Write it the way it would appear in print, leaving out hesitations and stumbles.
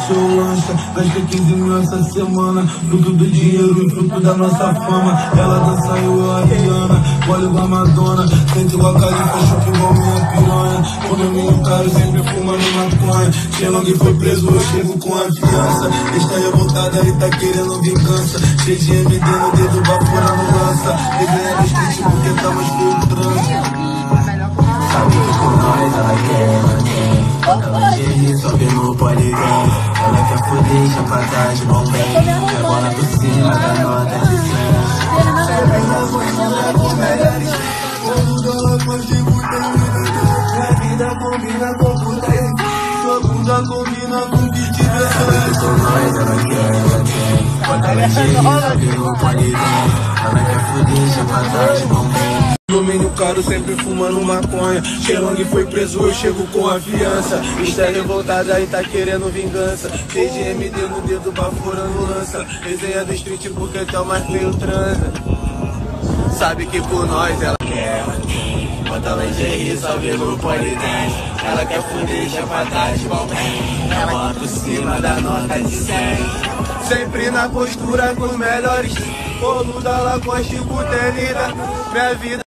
Seu lancha, gastei 15 mil essa semana. Fruto do dinheiro e fruto da nossa fama. Ela dança eu a Rihanna, olha igual a Madonna. Sente igual a Califa, chupa igual minha piranha. Condomínio caro, sempre fumando maconha. Xelong foi preso, eu chego com a fiança. Está revoltada e tá querendo vingança. Cheio de MD no dedo, baforando lança. Resenha do street porque tá mais filtrando. Sabe que com nós ela quer. Ela lingerie, sobe no poligram. Ela quer foder, deixa pra trás, bom bem. É bola por cima da nota de 100. Sempre na postura com melhores. Quando ela contigo tem minha vida combina com putaria. Sua bunda combina com o que tiver. Sabe que com nós ela quer. Bota lingerie, sobe no poligram. Ela quer foder, deixa pra trás, bom bem. Domínio caro, sempre fumando maconha. Xelong foi preso, eu chego com a fiança. Está revoltada e tá querendo vingança. Cheio de MD no dedo, baforando lança. Resenha do street porque tá mais feio transa. Sabe que por nós ela quer. Bota lingerie, sobe no polidense. Ela quer fuder, deixa pra trás, bom bem. É bola por cima da nota de 100. Sempre na postura com os melhores. Boluda, Lacoste, Butenida. Minha vida